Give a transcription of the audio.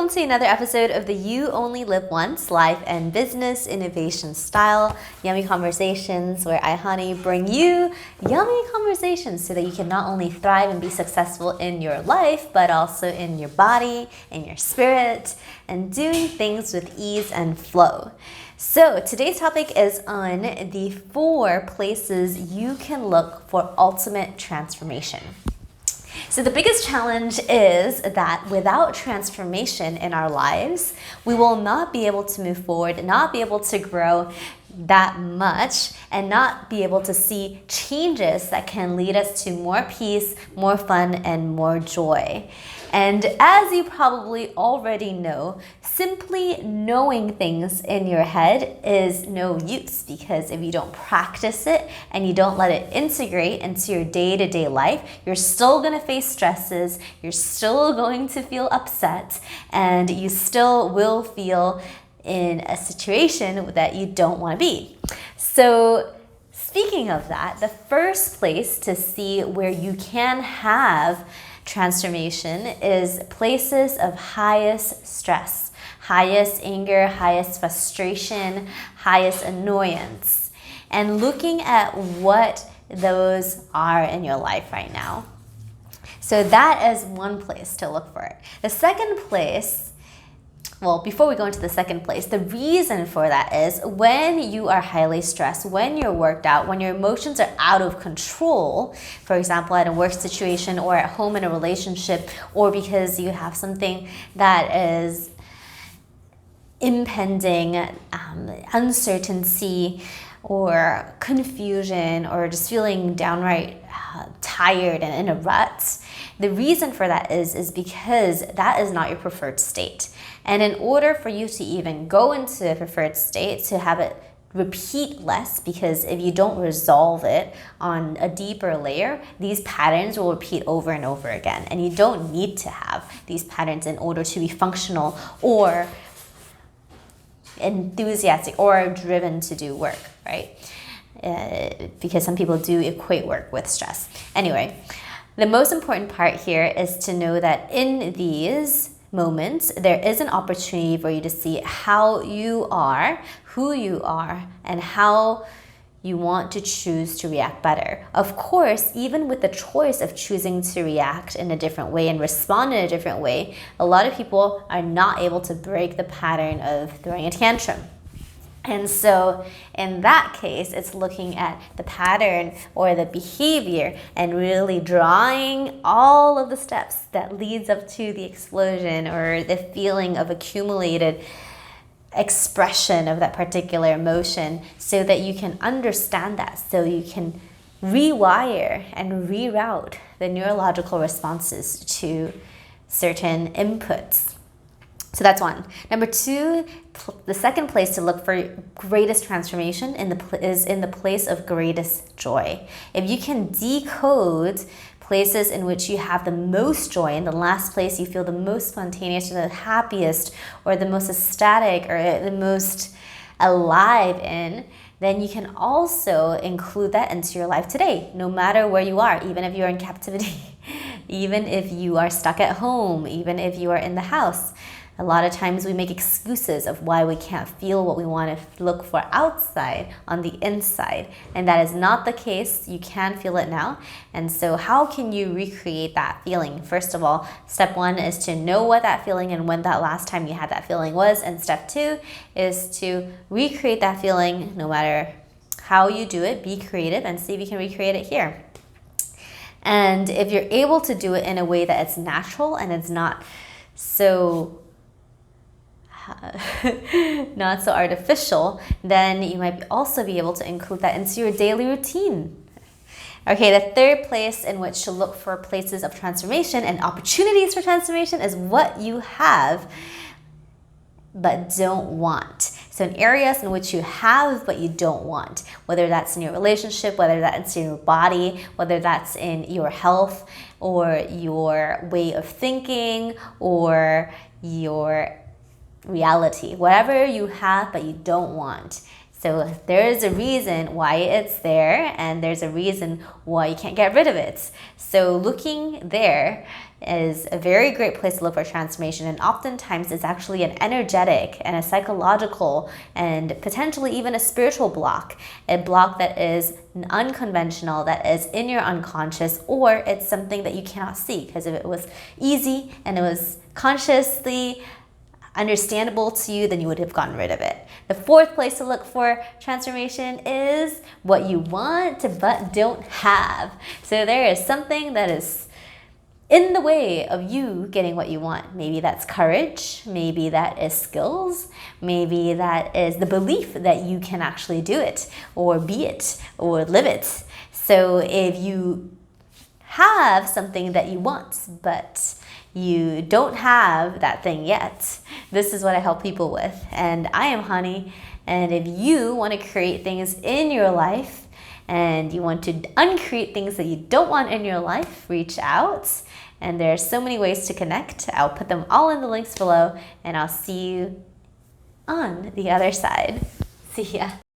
welcome to another episode of the You Only Live Once Life and Business Innovation Style Yummy Conversations, where I, Honey, bring you yummy conversations so that you can not only thrive and be successful in your life, but also in your body, in your spirit, and doing things with ease and flow. So today's topic is on the 4 places you can look for ultimate transformation. So the biggest challenge is that without transformation in our lives, we will not be able to move forward, not be able to grow that much, and not be able to see changes that can lead us to more peace, more fun, and more joy. And as you probably already know, simply knowing things in your head is no use, because if you don't practice it and you don't let it integrate into your day-to-day life, you're still going to face stresses, you're still going to feel upset, and you still will feel in a situation that you don't want to be. So speaking of that, the first place to see where you can have transformation is places of highest stress, highest anger, highest frustration, highest annoyance, and looking at what those are in your life right now. So that is one place to look for it. The second place, well, before we go into the second place, the reason for that is when you are highly stressed, when you're worked out, when your emotions are out of control, for example, at a work situation or at home in a relationship, or because you have something that is impending uncertainty or confusion, or just feeling downright tired and in a rut, the reason for that is because that is not your preferred state. And in order for you to even go into a preferred state, to have it repeat less, because if you don't resolve it on a deeper layer, these patterns will repeat over and over again. And you don't need to have these patterns in order to be functional or enthusiastic or driven to do work, right? Because some people do equate work with stress. Anyway, the most important part here is to know that in these moments, there is an opportunity for you to see how you are, who you are, and how you want to choose to react better. Of course, even with the choice of choosing to react in a different way and respond in a different way, a lot of people are not able to break the pattern of throwing a tantrum. And so in that case, it's looking at the pattern or the behavior and really drawing all of the steps that leads up to the explosion or the feeling of accumulated expression of that particular emotion, so that you can understand that, so you can rewire and reroute the neurological responses to certain inputs. So that's one. Number 2, the second place to look for greatest transformation is in the place of greatest joy. If you can decode places in which you have the most joy, and the last place you feel the most spontaneous or the happiest or the most ecstatic or the most alive in, then you can also include that into your life today, no matter where you are, even if you're in captivity, even if you are stuck at home, even if you are in the house. A lot of times we make excuses of why we can't feel what we want to look for outside on the inside. And that is not the case. You can feel it now. And so how can you recreate that feeling? First of all, step 1 is to know what that feeling and when that last time you had that feeling was. And step 2 is to recreate that feeling no matter how you do it. Be creative and see if you can recreate it here. And if you're able to do it in a way that it's natural and it's not so artificial, then you might also be able to include that into your daily routine. Okay, the third place in which to look for places of transformation and opportunities for transformation is what you have but don't want. So in areas in which you have but you don't want, whether that's in your relationship, whether that's in your body, whether that's in your health or your way of thinking or your reality, whatever you have but you don't want. So there's a reason why it's there, and there's a reason why you can't get rid of it. So looking there is a very great place to look for transformation, and oftentimes it's actually an energetic and a psychological and potentially even a spiritual block, a block that is unconventional, that is in your unconscious, or it's something that you cannot see, because if it was easy and it was consciously understandable to you, then you would have gotten rid of it. The fourth place to look for transformation is what you want but don't have. So there is something that is in the way of you getting what you want. Maybe that's courage, maybe that is skills, maybe that is the belief that you can actually do it or be it or live it. So if you have something that you want, but you don't have that thing yet, this is what I help people with. And I am Honey, and if you want to create things in your life and you want to uncreate things that you don't want in your life, reach out. And there are so many ways to connect. I'll put them all in the links below, and I'll see you on the other side. See ya.